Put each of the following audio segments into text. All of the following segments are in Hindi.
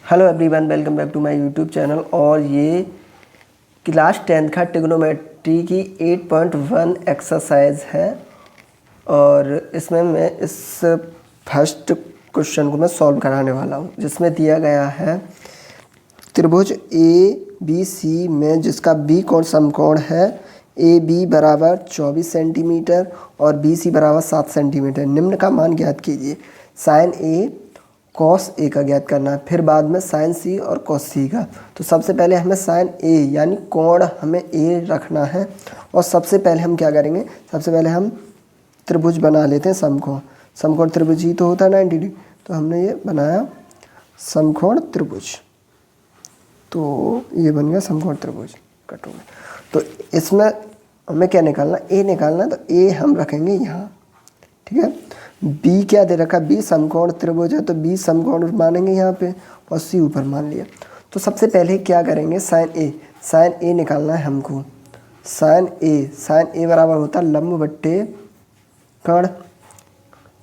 Hello everyone, welcome back to my YouTube channel. और ये क्लास 10th का ट्रिग्नोमेट्री की 8.1 एक्सरसाइज है और इसमें मैं इस फर्स्ट क्वेश्चन को मैं सॉल्व कराने वाला हूँ, जिसमें दिया गया है त्रिभुज ए बी सी में जिसका बी कोण समकोण है ए बी बराबर 24 सेंटीमीटर और बी सी बराबर 7 सेंटीमीटर। निम्न का मान ज्ञात कीजिए। साइन ए कॉस ए का ज्ञात करना है, फिर बाद में साइन सी और कॉस सी का। तो सबसे पहले हमें साइन ए यानी कोण हमें ए रखना है। और सबसे पहले हम क्या करेंगे, सबसे पहले हम त्रिभुज बना लेते हैं समकोण। समकोण त्रिभुज ही तो होता है 90 डिग्री। तो हमने ये बनाया समकोण त्रिभुज, तो ये बन गया समकोण त्रिभुज। कट हो गया। तो इसमें हमें क्या निकालना, ए निकालना। तो ए हम रखेंगे यहाँ, ठीक है। बी क्या दे रखा, बी समकोण त्रिभुज है तो बी समकोण मानेंगे यहाँ पे और सी ऊपर मान लिया। तो सबसे पहले क्या करेंगे, साइन ए निकालना है हमको। साइन ए बराबर होता है लंब बट्टे कर्ण।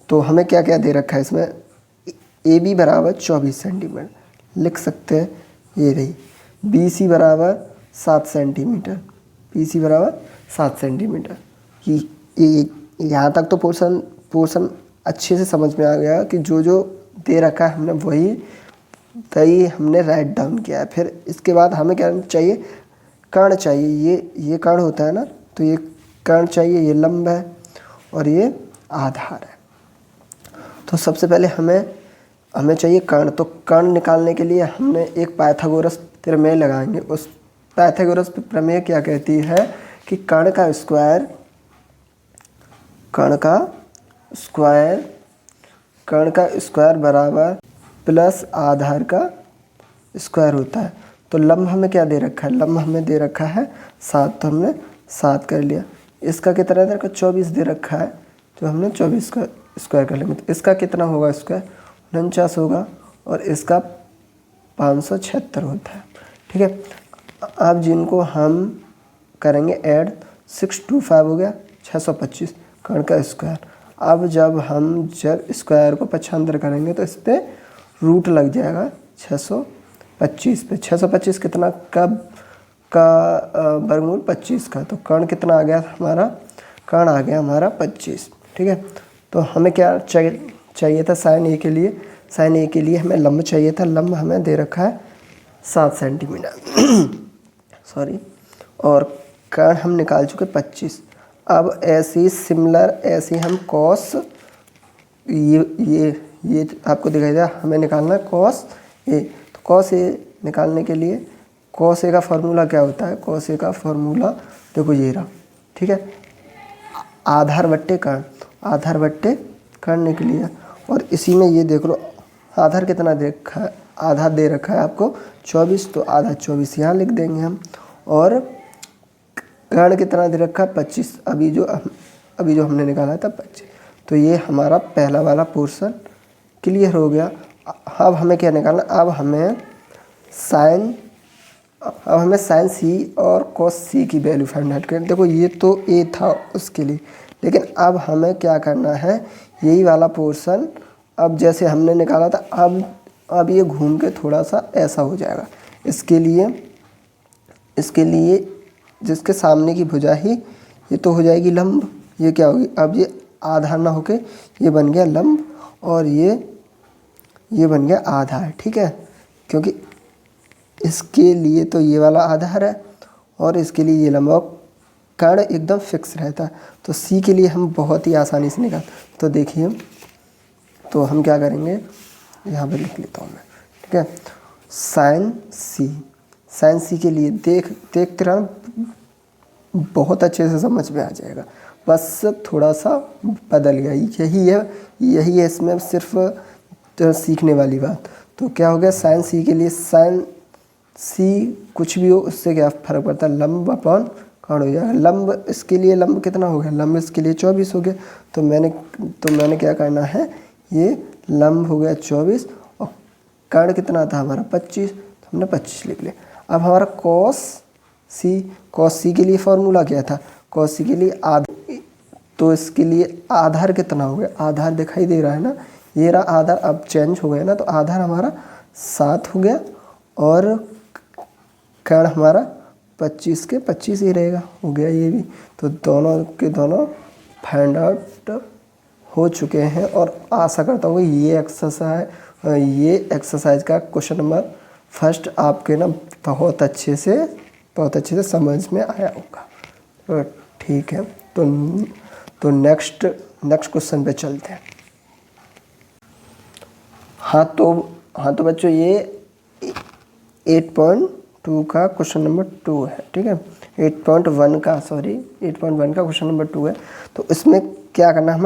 तो हमें क्या क्या दे रखा है इसमें, ए बी बराबर 24 सेंटीमीटर लिख सकते हैं, ये रही। बी सी बराबर 7 सेंटीमीटर, बी सी बराबर 7 सेंटीमीटर। यहाँ तक तो पोर्शन अच्छे से समझ में आ गया कि जो जो दे रखा है हमने वही हमने राइट डाउन किया है। फिर इसके बाद हमें क्या चाहिए, कर्ण चाहिए। ये कर्ण होता है ना, तो ये कर्ण चाहिए, ये लंब है और ये आधार है। तो सबसे पहले हमें चाहिए कर्ण। तो कर्ण निकालने के लिए हमने एक पाइथागोरस प्रमेय लगाएंगे। उस पाइथागोरस प्रमेय क्या कहती है कि कर्ण का स्क्वायर बराबर प्लस आधार का स्क्वायर होता है। तो लंब हमें क्या दे रखा है, लंब हमें दे रखा है 7, तो हमने 7 कर लिया। इसका कितना दे रखा, 24 दे रखा है, तो हमने 24 का स्क्वायर कर लेंगे। तो इसका कितना होगा स्क्वायर, 49 होगा और इसका 576 होता है, ठीक है। अब जिनको हम करेंगे ऐड, 6 2 5 हो गया 625 कर्ण का स्क्वायर। अब जब स्क्वायर को पक्षांतर करेंगे तो इस पर रूट लग जाएगा 625 पे। 625 कितना का वर्गमूल 25 का। तो कर्ण कितना आ गया हमारा, कर्ण आ गया हमारा 25, ठीक है। तो हमें क्या चाहिए था, साइन ए के लिए हमें लंब चाहिए था। लंब हमें दे रखा है 7 सेंटीमीटर सॉरी, और कर्ण हम निकाल चुके 25। अब ऐसे हम कॉस ये आपको दिखाई दिया, हमें निकालना है कॉस ए। तो कॉस ए निकालने के लिए कॉस ए का फार्मूला क्या होता है, कॉस ए का फार्मूला देखो ये रहा, ठीक है। आधार बट्टे कर्ण निकल लिया। और इसी में ये देख लो आधार कितना दे रखा है, आधा दे रखा है आपको 24, तो आधा 24 यहाँ लिख देंगे हम। और कर्ण कितना दे रखा है 25, अभी जो हमने निकाला था 25। तो ये हमारा पहला वाला पोर्शन क्लियर हो गया। अब हमें क्या निकालना, अब हमें साइन सी और कॉस सी की वैल्यू फाइंड आउट करनी। देखो ये तो ए था उसके लिए, लेकिन अब हमें क्या करना है, यही वाला पोर्शन अब जैसे हमने निकाला था अब ये घूम के थोड़ा सा ऐसा हो जाएगा। इसके लिए जिसके सामने की भुजा ही ये तो हो जाएगी लंब। ये क्या होगी, अब ये आधार ना होके ये बन गया लंब और ये बन गया आधार, ठीक है। क्योंकि इसके लिए तो ये वाला आधार है और इसके लिए ये लंब, और कर्ण एकदम फिक्स रहता है। तो सी के लिए हम बहुत ही आसानी से निकाल। तो देखिए, तो हम क्या करेंगे, यहाँ पर लिख लेता हूँ मैं, ठीक है। साइन सी के लिए देखते रहना, बहुत अच्छे से समझ में आ जाएगा। बस थोड़ा सा बदल गया, यही है इसमें सिर्फ सीखने वाली बात। तो क्या हो गया, साइन सी के लिए, साइन सी कुछ भी हो उससे क्या फ़र्क पड़ता है, लंब अपॉन कर्ण हो जाएगा। लंब इसके लिए लंब कितना हो गया, लंब इसके लिए 24 हो गया। तो मैंने क्या करना है, ये लंब हो गया 24 और कर्ण कितना था हमारा 25, तो हमने 25 लिख लिया। अब हमारा कॉस सी के लिए फार्मूला क्या था, कॉस सी के लिए तो इसके लिए आधार कितना हो गया, आधार दिखाई दे रहा है ना, ये रहा आधार। अब चेंज हो गया ना, तो आधार हमारा 7 हो गया और कर्ण हमारा 25 के 25 ही रहेगा, हो गया ये भी। तो दोनों के दोनों फाइंड आउट हो चुके हैं और आशा करता हूँ ये एक्सरसाइज का क्वेश्चन नंबर फर्स्ट आपके ना बहुत अच्छे से समझ में आया होगा। तो ठीक है, तो नेक्स्ट क्वेश्चन पे चलते हैं। हाँ तो बच्चों ये 8.2 का क्वेश्चन नंबर 2 है, ठीक है। 8.1 का क्वेश्चन नंबर 2 है। तो इसमें क्या करना है,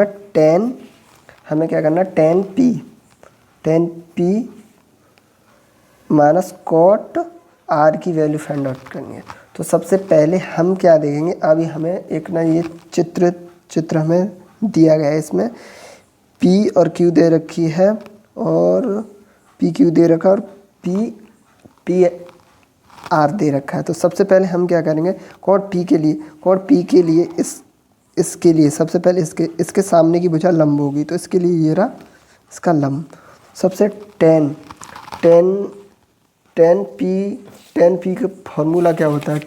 हमें क्या करना है, 10p माइनस कॉट r की वैल्यू फाइंड आउट करनी है। तो सबसे पहले हम क्या देखेंगे, अभी हमें एक ना ये चित्र हमें दिया गया है। इसमें p और q दे रखी है और p q दे रखा है और p r दे रखा है। तो सबसे पहले हम क्या करेंगे, कॉट p के लिए इसके लिए सबसे पहले इसके सामने की भुजा लंब होगी। तो इसके लिए ये रहा इसका लंब। सबसे 10p का फॉर्मूला क्या होता है,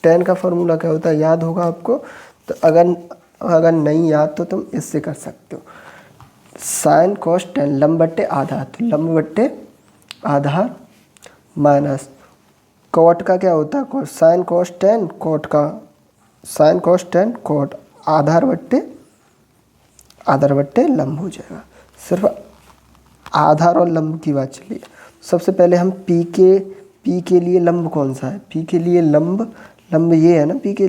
10 का फॉर्मूला क्या होता है याद होगा आपको। तो अगर नहीं याद तो तुम इससे कर सकते हो, साइन कॉस 10 लंब बट्टे आधार, तो लंब बट्टे आधार माइनस कॉट का क्या होता है, साइन कॉस 10 कॉट का साइन कॉस 10 कॉट आधार बट्टे लंब हो जाएगा। सिर्फ आधार और लंब की बात चलिए। सबसे पहले हम p के लिए लंब कौन सा है, p के लिए लंब ये है ना, p के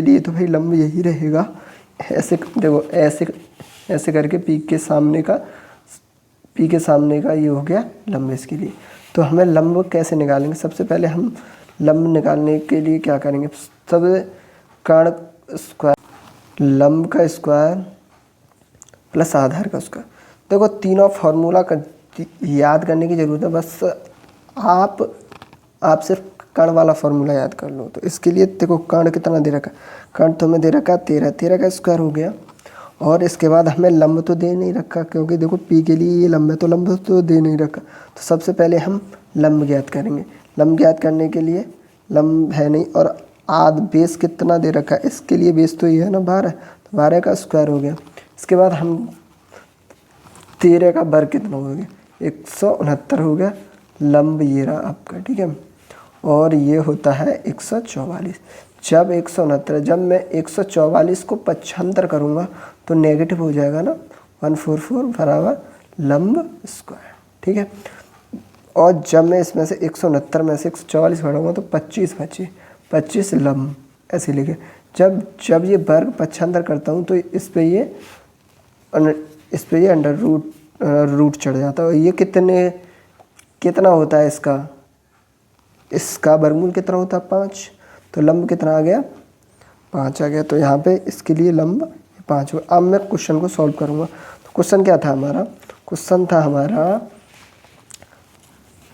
लिए तो भाई लंब यही रहेगा। ऐसे देखो, ऐसे करके p के सामने का ये हो गया लंब इसके लिए। तो हमें लंब कैसे निकालेंगे, सबसे पहले हम लंब निकालने के लिए क्या करेंगे, सब कर्ण स्क्वायर, लंब का स्क्वायर प्लस आधार का स्क्वायर। देखो तीनों फार्मूला का याद करने की ज़रूरत है, बस आप सिर्फ कर्ण वाला फार्मूला याद कर लो। तो इसके लिए देखो कर्ण कितना दे रखा, कर्ण तो हमें दे रखा 13 का स्क्वायर हो गया। और इसके बाद हमें लंब तो दे नहीं रखा, क्योंकि देखो p के लिए ये लंब है तो लंब तो दे नहीं रखा। तो सबसे पहले हम लंब ज्ञात करेंगे। लंब ज्ञात करने के लिए लंब है नहीं और बेस कितना दे रखा है, इसके लिए बेस तो ये है ना 12, तो 12 का स्क्वायर हो गया। इसके बाद हम 13 का वर्ग कितना हो गया, 169 हो गया। लंब ये रहा आपका, ठीक है। और ये होता है 144। जब 169, जब मैं 144 को 75 करूँगा तो नेगेटिव हो जाएगा ना, 144 बराबर लंब स्क्वायर, ठीक है। और जब मैं इसमें से 169 में से 144 बढ़ाऊँगा तो 25 लंब, ऐसे लिखे। जब ये वर्ग 75 करता हूँ तो इस पे ये अंडर रूट चढ़ जाता है। ये कितना होता है, इसका वर्गमूल कितना होता है 5। तो लंब कितना आ गया, 5 आ गया। तो यहाँ पे इसके लिए लंब 5 हुआ। अब मैं क्वेश्चन को सॉल्व करूँगा। तो क्वेश्चन क्या था हमारा,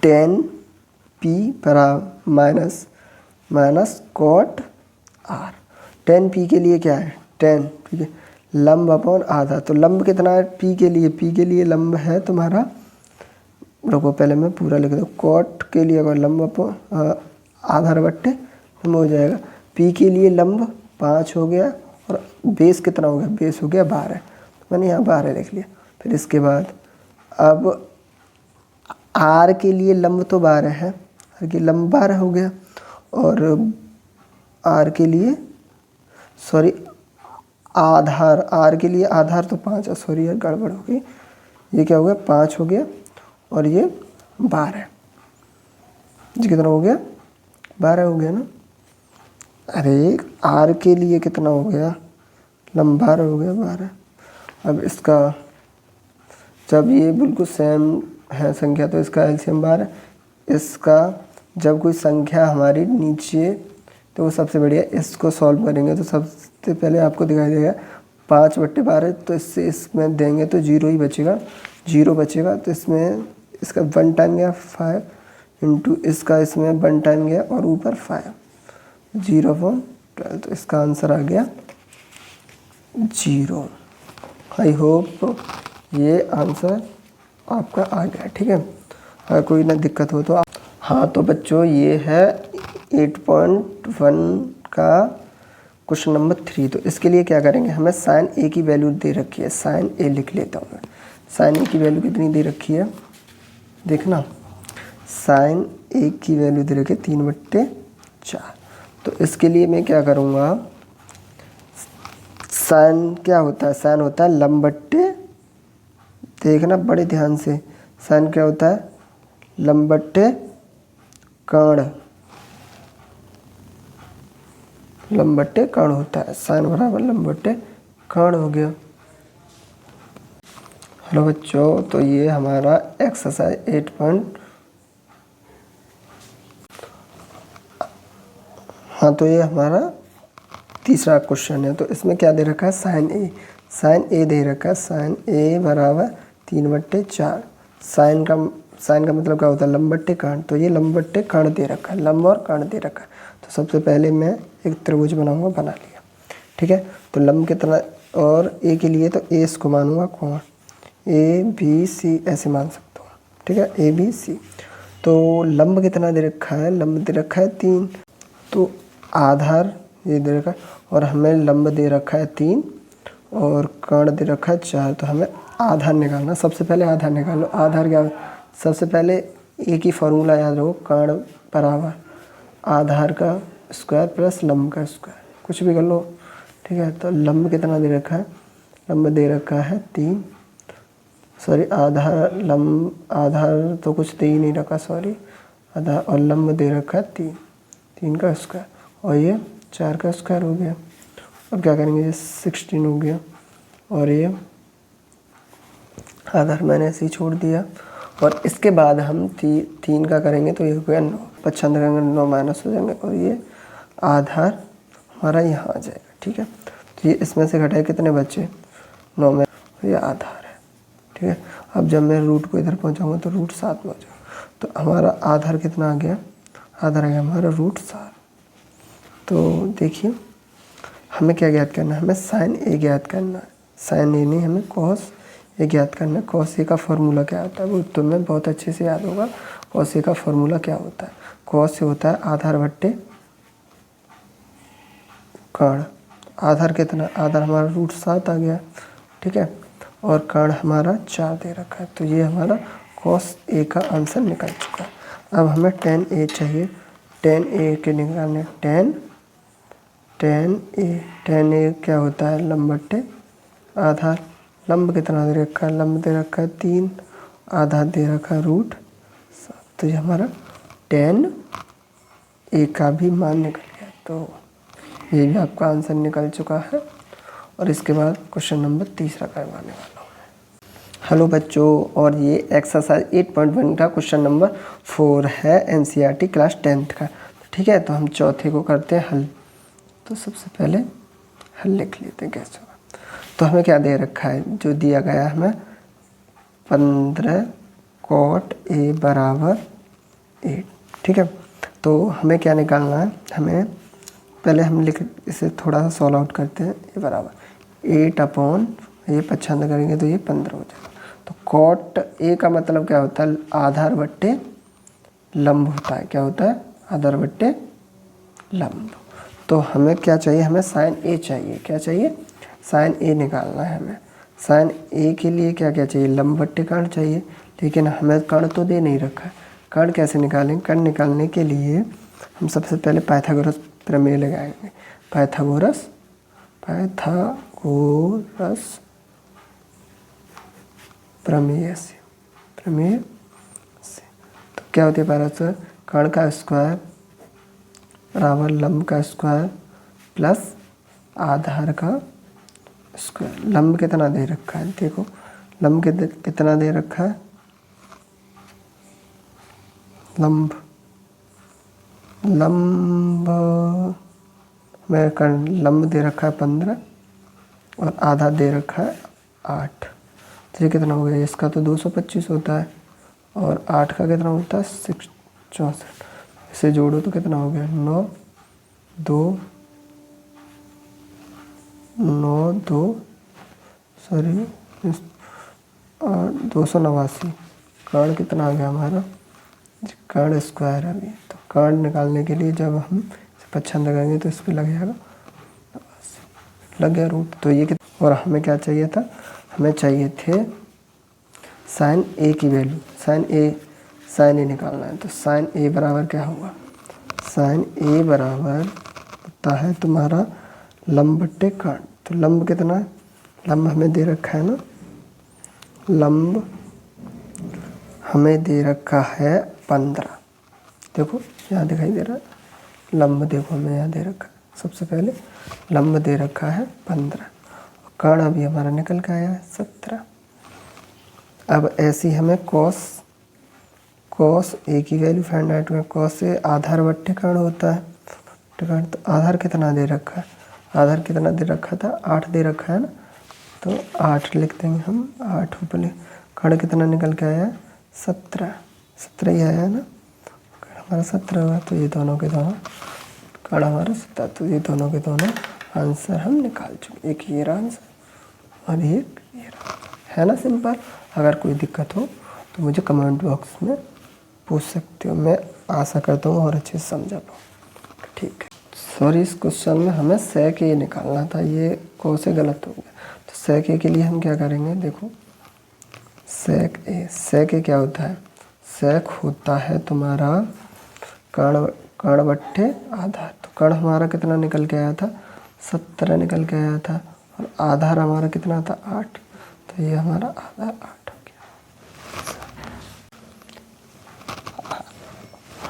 10p minus cot r। 10p के लिए क्या है 10, ठीक है, लंब अपॉन आधा। तो लंब कितना है p के लिए लंब है तुम्हारा, रुको पहले मैं पूरा लिख दूँ। कॉट के लिए अगर लंब अपॉन आधार बट्टे लंब हो जाएगा। p के लिए लंब 5 हो गया और बेस कितना हो गया, बेस हो गया 12, मैंने यहाँ 12 लिख लिया। फिर इसके बाद अब r के लिए लंब तो 12 है, r के लंब 12 हो गया। और r के लिए आधार, r के लिए आधार तो 5 है, सॉरी यार गड़बड़ हो गई, ये क्या हो गया 5 हो गया और ये 12, जी कितना हो गया 12 हो गया ना। अरे r के लिए कितना हो गया, लंब 12 हो गया 12। अब इसका जब ये बिल्कुल सेम है संख्या तो इसका एलसीएम 12। इसका जब कोई संख्या हमारी नीचे तो वो सबसे बढ़िया, इसको सॉल्व करेंगे तो सबसे पहले आपको दिखाई देगा 5/12। तो इससे इसमें देंगे तो 0 ही बचेगा, 0 बचेगा। तो इसमें इसका 1 टाइम गया 5 इंटू इसका इसमें 1 टाइम गया और ऊपर 5, 0/12। तो इसका आंसर आ गया 0। आई होप ये आंसर आपका आ गया, ठीक है। हाँ कोई ना दिक्कत हो तो हाँ तो बच्चों ये है 8.1 का क्वेश्चन नंबर 3। तो इसके लिए क्या करेंगे, हमें साइन ए की वैल्यू दे रखी है, साइन ए लिख लेता हूँ मैं। साइन ए की वैल्यू कितनी दे रखी है, देखना साइन ए की वैल्यू दे रखी है 3/4। तो इसके लिए मैं क्या करूँगा, साइन क्या होता है, साइन होता है लंब बट्टे, देखना बड़े ध्यान से, साइन क्या होता है लंब बट्टे कर्ण, लंब बट्टे कर्ण होता है, साइन बराबर लंब बट्टे कर्ण हो गया। हेलो बच्चों, तो ये हमारा एक्सरसाइज 8 हाँ तो ये हमारा तीसरा क्वेश्चन है। तो इसमें क्या दे रखा है, साइन ए, साइन ए दे रखा है, साइन ए बराबर 3/4। साइन का मतलब क्या होता है लंब बट्टे कर्ण, तो ये लंब बट्टे कर्ण दे रखा है, लंब और कर्ण दे रखा है। तो सबसे पहले मैं एक त्रिभुज बनाऊंगा, बना लिया, ठीक है। तो लंब कितना, और ए के लिए तो ए इसको मानूंगा कोण, ए बी सी ऐसे मान सकता हूँ, ठीक है, ए बी सी। तो लंब कितना दे रखा है, लंब दे रखा है 3, तो आधार ये दे रखा है, और हमें लंब दे रखा है 3 और कर्ण दे रखा है 4। तो हमें आधार निकालना, सबसे पहले आधार निकालो। आधार क्या, सबसे पहले एक ही फार्मूला याद रखो, कर्ण बराबर आधार का स्क्वायर प्लस लंब का स्क्वायर, कुछ भी कर लो, ठीक है। तो लंब कितना दे रखा है, लंब दे रखा है 3, सॉरी आधार, लंब आधार तो कुछ दे ही नहीं रखा, सॉरी आधार, और लंब दे रखा है 3 का स्क्वायर, और ये 4 का स्क्वायर हो गया। अब क्या करेंगे, ये 16 हो गया, और ये आधार मैंने ऐसे ही छोड़ दिया। और इसके बाद हम 3 का करेंगे तो ये हो गया 9, 55 करेंगे 9 माइनस हो जाएंगे, और ये आधार हमारा यहाँ आ जाएगा, ठीक है। तो ये इसमें से घटाए कितने बचे, 9 में, ये आधार है, ठीक है। अब जब मैं रूट को इधर पहुँचाऊँगा तो √7 में हो जाएगा। तो हमारा आधार कितना आ गया, आधार आ गया हमारा √7। तो देखिए हमें क्या ज्ञात करना है, हमें साइन ए ज्ञात करना है, साइन ए नहीं, हमें कॉस ए ज्ञात करना है। कॉस ए का फॉर्मूला क्या होता है वो तुम्हें बहुत अच्छे से याद होगा। कॉस ए का फॉर्मूला क्या होता है, कॉस ए होता है आधार बट्टे कर्ण। आधार कितना, आधार हमारा √7 आ गया, ठीक है, और कर्ण हमारा 4 दे रखा है। तो ये हमारा कॉस ए का आंसर निकल चुका है। अब हमें tan ए चाहिए, tan ए के निकालने, tan ए क्या होता है लंब बट्टे आधार। लंब कितना दे रखा है, लंब दे रखा है 3, आधार दे रखा है √7। तो ये हमारा tan ए का भी मान निकल गया। तो ये भी आपका आंसर निकल चुका है। और इसके बाद क्वेश्चन नंबर 3 करवाने वाला हूँ। हेलो बच्चों, और ये एक्सरसाइज 8.1 का क्वेश्चन नंबर 4 है, एनसीईआरटी क्लास 10th का, ठीक है। तो हम चौथे को करते हैं हल। तो सबसे पहले हल लिख लेते हैं कैसे होगा। तो हमें क्या दे रखा है, जो दिया गया है हमें 15 cot a बराबर 8, ठीक है। तो हमें क्या निकालना है, हमें पहले हम लिख इसे थोड़ा सा सॉल्व आउट करते हैं। ये बराबर 8 ये 55 करेंगे तो ये 15 हो जाएगा। तो cot a का मतलब क्या होता है, आधार बट्टे लंब होता है। क्या होता है, आधार बट्टे लंब। तो हमें क्या चाहिए, हमें साइन ए चाहिए। क्या चाहिए, साइन ए निकालना है हमें। साइन ए के लिए क्या क्या चाहिए, लंब बट्टे कर्ण चाहिए, लेकिन हमें कर्ण तो दे नहीं रखा है। कर्ण कैसे निकालें, कर्ण निकालने के लिए हम सबसे पहले पाइथागोरस प्रमेय लगाएंगे। पाइथागोरस प्रमेय से तो क्या होती है, पाइथागोरस कर्ण का स्क्वायर बराबर लंब का स्क्वायर प्लस आधार का स्क्वायर। लंब कितना दे रखा है, देखो लंब कितना दे रखा है, लंब में लंब दे रखा है 15 और आधा दे रखा है 8। तो ये कितना हो गया, इसका तो 225 होता है और 8 का कितना होता है 64। इसे जोड़ो तो कितना हो गया 289। कर्ण कितना आ गया हमारा कर्ण स्क्वायर अभी, तो कर्ण निकालने के लिए जब हम पच्छन लगाएंगे तो इस पर लग जाएगा, लग गया रूट। तो ये और हमें क्या चाहिए था, हमें चाहिए थे साइन ए की वैल्यू, साइन ए निकालना है। तो साइन ए बराबर क्या होगा, साइन ए बराबर होता है तुम्हारा लंब बट्टे कर्ण। तो लंब कितना है, लंब हमें दे रखा है ना, लंब हमें दे रखा है 15। देखो यहाँ दिखाई दे रहा है लंब, देखो हमें यहाँ दे रखा है, सबसे पहले लंब दे रखा है 15, कर्ण अभी हमारा निकल के आया है 17। अब ऐसी हमें कॉस ए की वैल्यू फाइंड आउट करें। कॉस से आधार बट्टे कर्ण होता है, तो आधार कितना दे रखा है, आधार कितना दे रखा था, 8 दे रखा है ना, तो 8 लिख देंगे हम, 8 ऊपर। कर्ण कितना निकल के आया, 17 ही आया है ना, कर्ण हमारा 17 हुआ। तो ये दोनों के दोनों कर्ण हमारा 17, तो ये दोनों के दोनों आंसर हम निकाल चुके। एक ये रहा आंसर और एक ये रहा, है ना सिंपल। अगर कोई दिक्कत हो तो मुझे कमेंट बॉक्स में पूछ सकते हो, मैं आशा करता हूँ और अच्छे से समझा पाऊँ। ठीक है, सॉरी इस क्वेश्चन में हमें सेक ए निकालना था, ये को से गलत हो गया। तो सेक ए के लिए हम क्या करेंगे, देखो सेक ए क्या होता है, सेक होता है तुम्हारा कर्ण बट्टे आधार। तो कर्ण हमारा कितना निकल के आया था, 17 निकल के आया था, और आधार हमारा कितना था, 8। तो ये हमारा आधार 8 हो गया।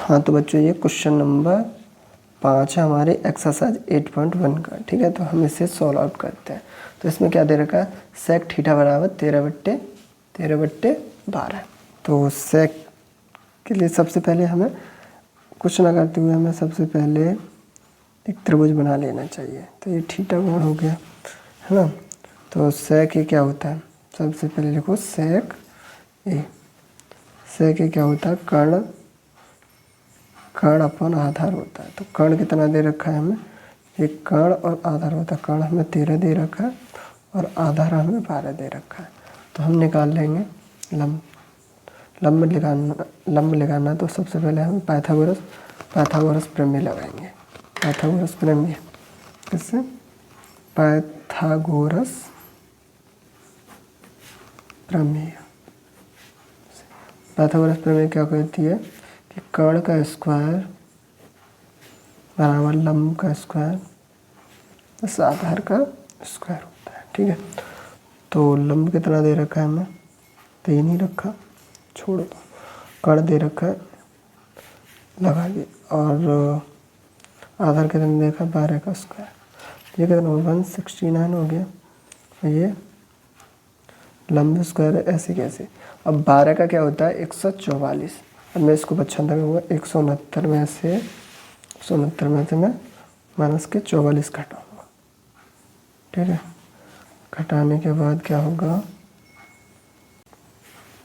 हाँ तो बच्चों ये क्वेश्चन नंबर 5 है हमारे एक्सरसाइज 8.1 का। ठीक है, तो हम इसे सॉल्व आउट करते हैं। तो इसमें क्या दे रखा है, सेक थीटा बराबर 13/12। तो सेक के लिए सबसे पहले हमें कुछ ना करते हुए हमें सबसे पहले एक त्रिभुज बना लेना चाहिए। तो ये थीटा कोण हो गया, है ना। तो सेक ए क्या होता है, सबसे पहले लिखो सेक ए क्या होता है, कर्ण अपन आधार होता है। तो कर्ण कितना दे रखा है हमें, एक कर्ण और आधार होता है। कर्ण हमें 13 दे रखा है और आधार हमें 12 दे रखा है। तो हम निकाल लेंगे लंब लगाना। तो सबसे पहले हम पाइथागोरस प्रमेय लगाएंगे। पाइथागोरस प्रमेय किससे, पाइथागोरस प्रमेय क्या कहती है कि कर्ण का स्क्वायर बराबर लंब का स्क्वायर प्लस आधार का स्क्वायर होता है। ठीक है, तो लंब कितना दे रखा है हमें, 3 ही रखा, छोड़ दो। कर्ण दे रखा है, लगा दिए, और आधार कितना देखा, 12 का स्क्वायर। ये कितना हो, 169 हो गया। ये लंब स्क्वायर है, ऐसे कैसे। अब 12 का क्या होता है, 144। अब मैं इसको बच्चा हुआ 169 में से मैं माइनस के 44 घटाऊँगा। ठीक है, घटाने के बाद क्या होगा,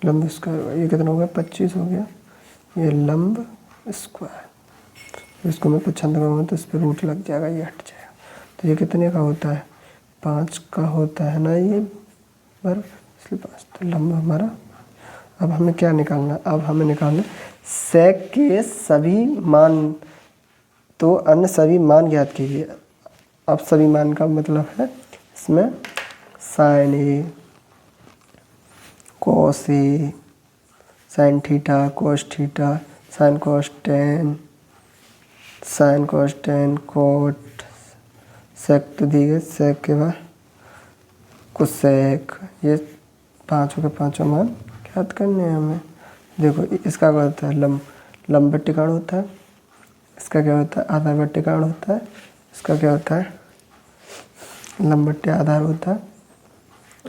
लंब स्क्वायर, ये कितना हो गया, 25 हो गया। ये लंब स्क्वायर, इसको मैं पसंद करूँगा तो इस पर रूट लग जाएगा, ये हट जाएगा। तो ये कितने का होता है, 5 का होता है ना ये बराबर, इसलिए 5। तो लंब हमारा, अब हमें क्या निकालना, अब हमें निकालना सेक के सभी मान, तो अन्य सभी मान ज्ञात कीजिए। अब सभी मान का मतलब है इसमें sine A, cos A, sine theta, cos theta, sine cos tan, cot, sec तो दी गई, सेक के बाद कोसेक, ये पाँचों के पाँचों मान ज्ञात करने हैं हमें। देखो इसका क्या होता है, लंब बट्टे कर्ण होता है, इसका क्या होता है, आधार बट्टे कर्ण होता है, इसका क्या होता है, लंब बट्टे आधार होता है,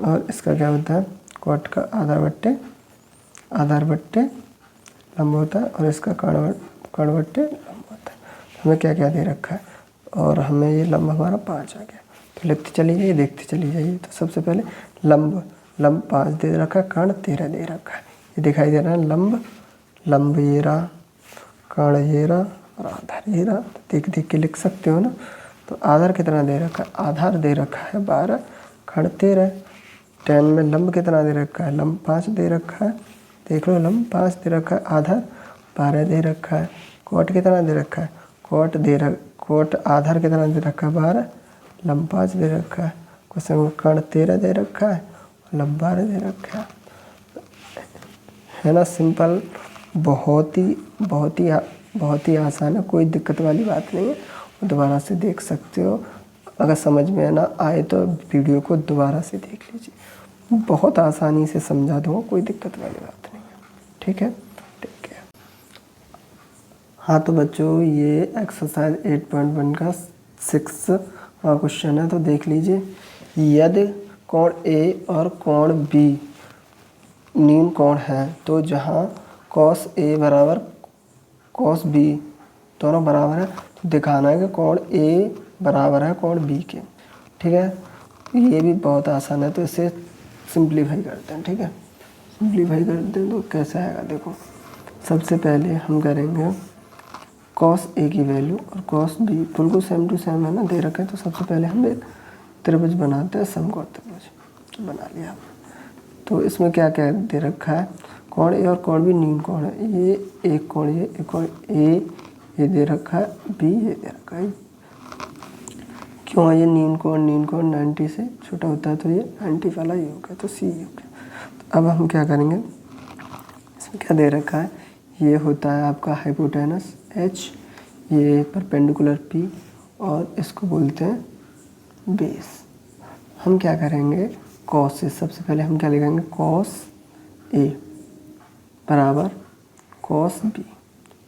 और इसका क्या होता है, कोट का आधार बट्टे लंब होता है, और इसका कर्ण बट्टे लंब होता है। हमें क्या क्या दे रखा है, और हमें ये लंब हमारा 5 आ गया। तो लिखते चली जाइए, देखते चली जाइए। तो सबसे पहले लंब 5 दे रखा है, कर्ण 13 दे रखा है। ये दिखाई दे रहा है लंब ये रहा, कर्ण ये रहा, और आधार ये रहा। तो देख के लिख सकते हो ना। तो आधार कितना दे रखा है, आधार दे रखा है 12, कर्ण 13। 10 में लंब कितना दे रखा है, लंब 5 दे रखा है, देख लो लंब 5 दे रखा है, आधार, 12 दे रखा है। कोट कितना दे रखा है, कोट आधार कितना दे रखा है 12, लंब 5 दे रखा है। क्वेश्चन में कर्ण 13 दे रखा है, लंब 12 दे रखा है ना। सिंपल, बहुत ही आसान है, कोई दिक्कत वाली बात नहीं है। दोबारा से देख सकते हो, अगर समझ में ना आए तो वीडियो को दोबारा से देख लीजिए, बहुत आसानी से समझा दूँगा, कोई दिक्कत वाली बात नहीं है। ठीक है, ठीक है। हाँ तो बच्चों, ये एक्सरसाइज 8.1 का 6 क्वेश्चन है, तो देख लीजिए। यदि कोण ए और कोण बी न्यून कोण है, तो जहाँ cos A बराबर cos B दोनों बराबर है, तो दिखाना है कि कोण A बराबर है कोण B के। ठीक है, ये भी बहुत आसान है, तो इसे सिंप्लीफाई करते हैं। ठीक है, सिंप्लीफाई करते हैं तो कैसे आएगा, देखो। सबसे पहले हम करेंगे cos A की वैल्यू और cos B बिल्कुल सेम टू सेम है ना, दे रखा है। तो सबसे पहले हम एक त्रिभुज बनाते हैं, समकोण त्रिभुज, तो बना लिया। तो इसमें क्या क्या दे रखा है, कोण ए और कोण बी न्यून कोण है। ये एक कोण, ये एक कोण, ये दे रखा है, बी ये दे रखा है। क्यों है ये न्यून कोण 90 से छोटा होता है, तो ये 90 वाला ये हो गया, तो सी हो गया। तो अब हम क्या करेंगे, इसमें क्या दे रखा है, ये होता है आपका हाइपोटेनस H, ये परपेंडिकुलर P, और इसको बोलते हैं बेस। हम क्या करेंगे, कॉस से सबसे पहले हम क्या लिखेंगे, कॉस ए बराबर कॉस बी।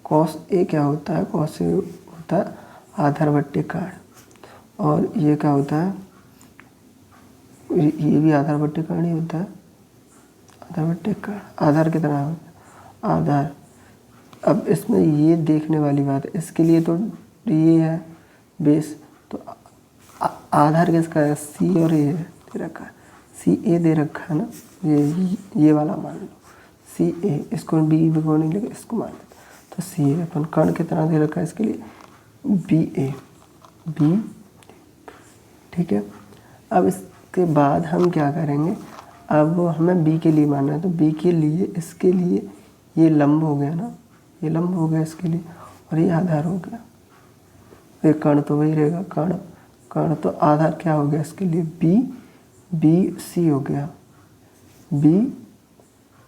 कॉस ए क्या होता है, कॉस ए होता है आधार बट्टे कर्ण, और ये क्या होता है, ये भी आधार बट्टे कर्ण ही होता है, आधार बट्टे कर्ण। आधार कितना है, आधार। अब इसमें ये देखने वाली बात है, इसके लिए तो ये है बेस, तो आधार किसका है, सी और ए दे रखा है, सी ए दे रखा है ना, ये वाला मान लो सी ए, इसको बी को नहीं लेके इसको मान लेते, तो सी ए अपन कर्ण कितना दे रखा है इसके लिए, बी ए, बी। ठीक है, अब इसके बाद हम क्या करेंगे, अब हमें बी के लिए मानना है, तो बी के लिए इसके लिए ये लंब हो गया ना, ये लंब हो गया इसके लिए, और ये आधार हो गया। ये कर्ण तो वही रहेगा, कर्ण तो आधार क्या हो गया इसके लिए, बी सी हो गया, बी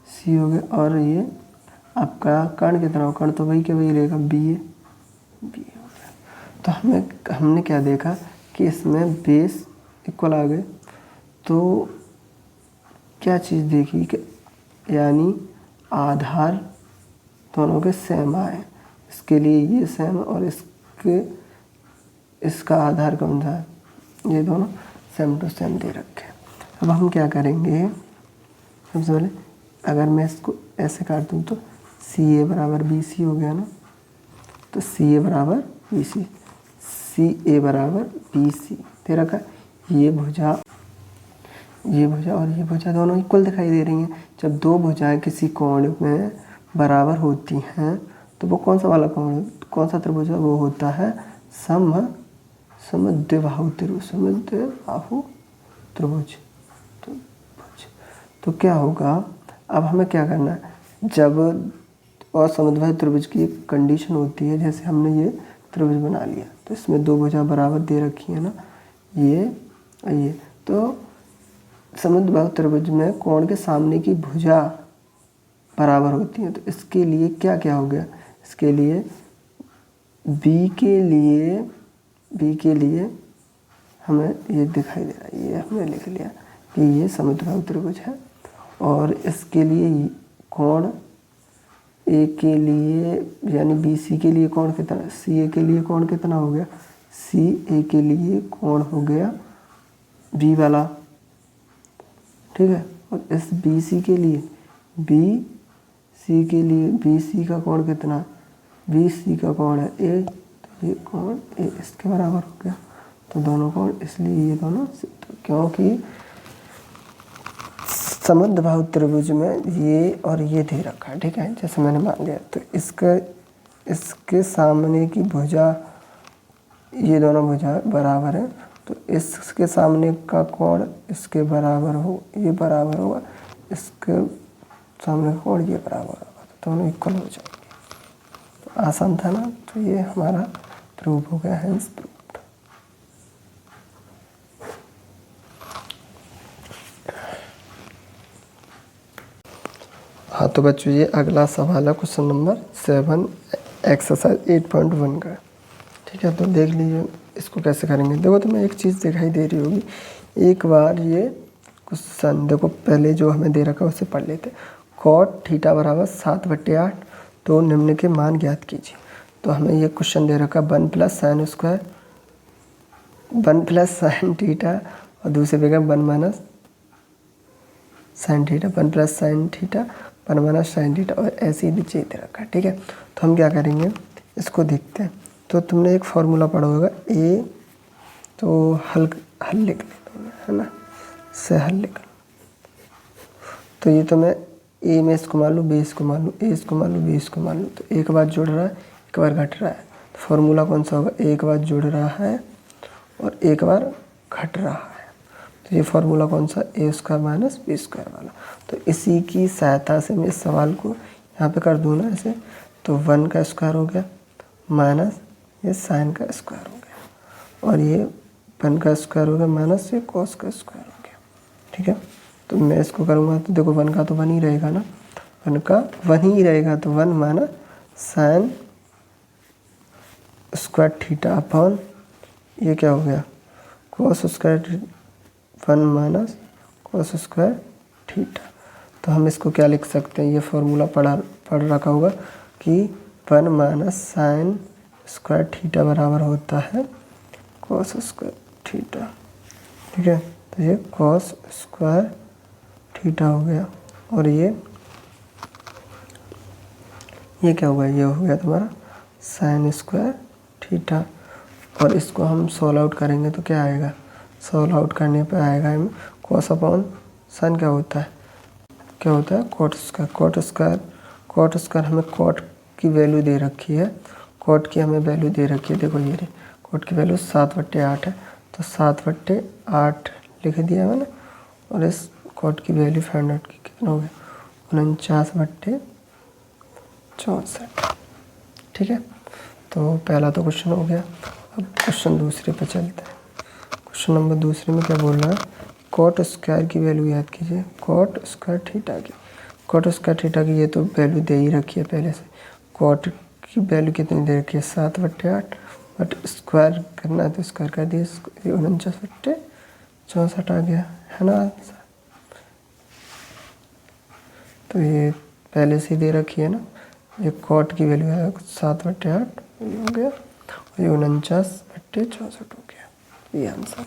सी हो गया, और ये आपका कर्ण कितना हो, कर्ण तो वही के वही रहेगा, बी ए, बी हो गया। तो हमने क्या देखा कि इसमें बेस इक्वल आ गए, तो क्या चीज़ देखी कि यानी आधार दोनों के सेम आए। इसके लिए ये सेम और इसका आधार कौन सा है, ये दोनों सेम टू सेम दे रखे। अब हम क्या करेंगे, सबसे पहले अगर मैं इसको ऐसे काट दूँ तो सी ए बराबर बी सी हो गया ना, तो सी ए बराबर बी सी, सी ए बराबर बी सी दे रखा है। ये भुजा और ये भुजा दोनों इक्वल दिखाई दे रही हैं। जब दो भुजाएं किसी कोण में बराबर होती हैं तो वो कौन सा वाला कोण, कौन सा त्रिभुज है, वो होता है समद्विबाहु त्रिभुज। तो क्या होगा, अब हमें क्या करना है, जब और समद्विबाहु त्रिभुज की एक कंडीशन होती है, जैसे हमने ये त्रिभुज बना लिया, तो इसमें दो भुजा बराबर दे रखी है ना, ये, तो समद्विबाहु त्रिभुज में कोण के सामने की भुजा बराबर होती है। तो इसके लिए क्या क्या हो गया, इसके लिए बी के लिए हमें ये दिखाई दे रहा है, ये हमने लिख लिया कि ये समद्विबाहु त्रिभुज है, और इसके लिए कोण ए के लिए यानी बी सी के लिए कोण कितना, सी ए के लिए कोण कितना हो गया, सी ए के लिए कोण हो गया बी वाला। ठीक है, और इस बी सी के लिए बी सी का कोण कितना, बी सी का कोण है ए, तो ये कोण ए इसके बराबर हो गया। तो दोनों कोण, इसलिए ये दोनों, क्योंकि समद्विबाहु त्रिभुज में ये और ये दे रखा है। ठीक है, जैसे मैंने मान लिया, तो इसके सामने की भुजा, ये दोनों भुजा बराबर है, तो इसके सामने का कोण इसके बराबर हो, ये बराबर होगा, इसके सामने का कोण ये बराबर होगा, तो दोनों इक्वल हो जाएंगे। आसान था ना, तो ये हमारा प्रूव हो गया, हेंस प्रूव्ड। हाँ तो बच्चों ये अगला सवाल है क्वेश्चन नंबर 7 एक्सरसाइज 8.1 का। ठीक है, तो देख लीजिए इसको कैसे करेंगे। देखो तुम्हें एक चीज़ दिखाई दे रही होगी, एक बार ये क्वेश्चन देखो, पहले जो हमें दे रखा है उससे पढ़ लेते। कॉट थीटा बराबर 7/8, तो निम्न के मान ज्ञात कीजिए। तो हमें ये क्वेश्चन दे रखा 1 + sin स्क्वायर 1 + sin थीटा, और दूसरे पे 1 - sin theta, 1 + sin theta 1 - sin theta, और ऐसे ही नीचे दे रखा है। ठीक है, तो हम क्या करेंगे, इसको देखते हैं। तो तुमने एक फार्मूला पढ़ा होगा ए, तो हल लिख लेता हूँ है ना, से हल लिख। तो ये तो मैं ए में इसको मान लूँ, बी इसको मान लूँ, ए इसको मान लूँ, बी इसको मान लूँ। तो एक बार जुड़ रहा है, एक बार घट रहा है। तो फार्मूला कौन सा होगा, एक बार जुड़ रहा है और एक बार घट रहा है। तो ये फार्मूला कौन सा, ए स्क्वायर माइनस बी स्क्वायर वाला। तो इसी की सहायता से मैं इस सवाल को यहाँ पे कर दूँ ना ऐसे, तो 1 का स्क्वायर हो गया माइनस ये साइन का स्क्वायर हो गया, और ये 1 का स्क्वायर हो गया माइनस ये कॉस का स्क्वायर हो गया। ठीक है, तो मैं इसको करूँगा तो देखो 1 का तो 1 ही रहेगा ना, 1 का 1 ही रहेगा, तो 1 minus sine square theta upon ये क्या हो गया cos square 1 minus cos square theta. तो हम इसको क्या लिख सकते हैं, ये फार्मूला पढ़ रखा होगा कि 1 माइनस साइन स्क्वायर थीटा बराबर होता है कॉस स्क्वायर थीटा। ठीक है, तो ये कॉस स्क्वायर थीटा हो गया, और ये क्या होगा, ये हो गया तुम्हारा साइन स्क्वायर थीटा। और इसको हम सॉल्व आउट करेंगे तो क्या आएगा, सॉल्व आउट करने पे आएगा हमें कॉस अपॉन साइन क्या होता है कॉट स्क्वायर। कॉट स्क्वायर हमें कॉट की वैल्यू दे रखी है, कॉट की हमें वैल्यू दे रखी है, देखो ये कॉट की वैल्यू 7/8 है, तो 7/8 लिख दिया मैंने। और इस कॉट की वैल्यू फाइंड आउट की, कितना हो गया 49/64। ठीक है, तो पहला तो क्वेश्चन हो गया। अब क्वेश्चन दूसरे पे चलते हैं। क्वेश्चन नंबर दूसरे में क्या बोल रहा है, कॉट स्क्वायर की वैल्यू याद कीजिए, कॉट स्क्वायर थीटा की। कॉट स्क्वायर थीटा की ये तो वैल्यू दे ही रखी है पहले से। कॉट की वैल्यू कितनी दे रखी है 7/8, बट स्क्वायर करना है तो स्क्वायर कर दिए, 49/64 आ गया है ना आंसर। तो ये पहले से दे रखी है ना, ये कॉट की वैल्यू है 7/8 हो गया, और ये 49/64 हो गया, ये आंसर है।